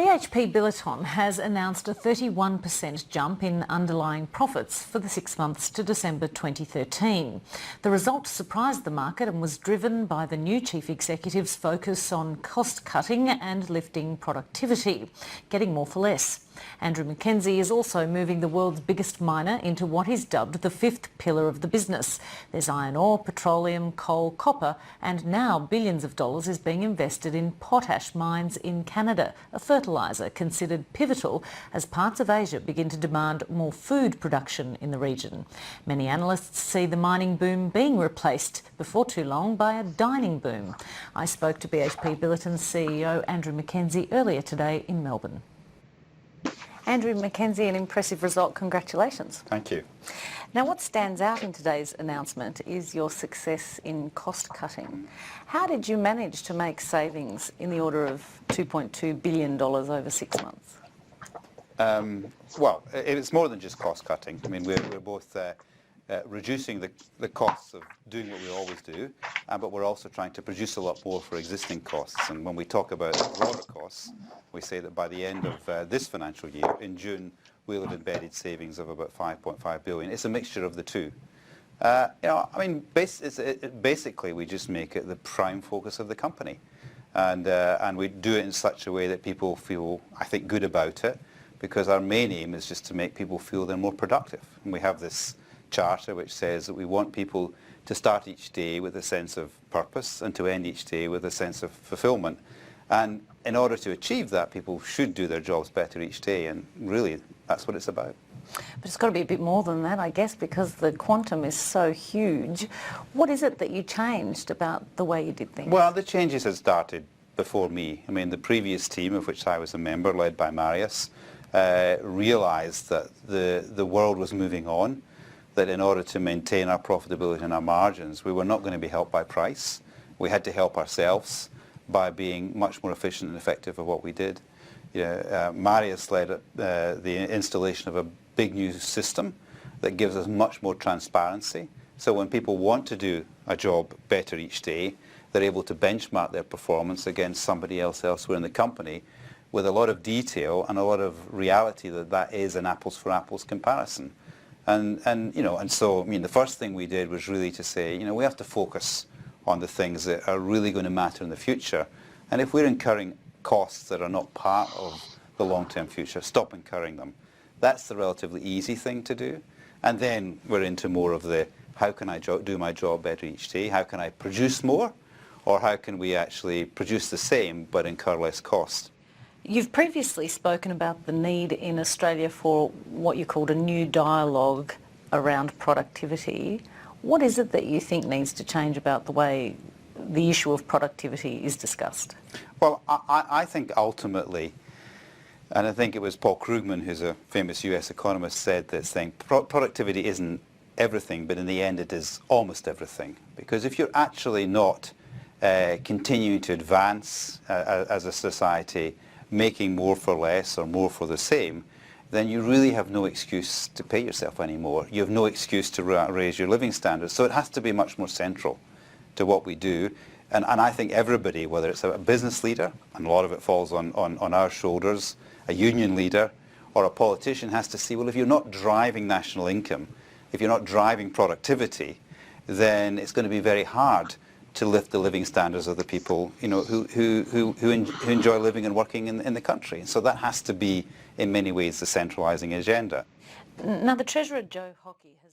BHP Billiton has announced a 31% jump in underlying profits for the 6 months to December 2013. The result surprised the market and was driven by the new chief executive's focus on cost cutting and lifting productivity, getting more for less. Andrew Mackenzie is also moving the world's biggest miner into what is dubbed the fifth pillar of the business. There's iron ore, petroleum, coal, copper, and now billions of dollars is being invested in potash mines in Canada, a fertiliser considered pivotal as parts of Asia begin to demand more food production in the region. Many analysts see the mining boom being replaced before too long by a dining boom. I spoke to BHP Billiton's CEO Andrew Mackenzie earlier today in Melbourne. Andrew Mackenzie, an impressive result. Congratulations. Thank you. Now, what stands out in today's announcement is your success in cost cutting. How did you manage to make savings in the order of $2.2 billion over 6 months? Well, it's more than just cost cutting. I mean, we're both reducing the costs of doing what we always do, but we're also trying to produce a lot more for existing costs. And when we talk about broader costs, we say that by the end of this financial year, in June, we'll have embedded savings of about $5.5 billion. It's a mixture of the two. Basically, we just make it the prime focus of the company, and we do it in such a way that people feel, I think, good about it, because our main aim is just to make people feel they're more productive. And we have this charter which says that we want people to start each day with a sense of purpose and to end each day with a sense of fulfillment. And in order to achieve that, people should do their jobs better each day, and really that's what it's about. But it's got to be a bit more than that, I guess, because the quantum is so huge. What is it that you changed about the way you did things? Well, the changes had started before me. I mean, the previous team, of which I was a member, led by Marius, realised that the world was moving on, that in order to maintain our profitability and our margins, we were not going to be helped by price. We had to help ourselves by being much more efficient and effective at what we did. Marius led the installation of a big new system that gives us much more transparency. So when people want to do a job better each day, they're able to benchmark their performance against somebody else elsewhere in the company with a lot of detail and a lot of reality that is an apples for apples comparison. And so the first thing we did was really to say, we have to focus on the things that are really going to matter in the future. And if we're incurring costs that are not part of the long-term future, stop incurring them. That's the relatively easy thing to do. And then we're into more of the, how can I do my job better each day? How can I produce more? Or how can we actually produce the same but incur less cost? You've previously spoken about the need in Australia for what you called a new dialogue around productivity. What is it that you think needs to change about the way the issue of productivity is discussed? Well, I think ultimately, and I think it was Paul Krugman, who's a famous US economist, said this thing, productivity isn't everything, but in the end it is almost everything. Because if you're actually not continuing to advance as a society, making more for less or more for the same, then you really have no excuse to pay yourself anymore. You have no excuse to raise your living standards. So it has to be much more central to what we do. And I think everybody, whether it's a business leader, and a lot of it falls on our shoulders, a union leader, or a politician, has to see, well, if you're not driving national income, if you're not driving productivity, then it's going to be very hard to lift the living standards of the people, who enjoy living and working in the country. So that has to be, in many ways, the centralising agenda. Now, the Treasurer, Joe Hockey, has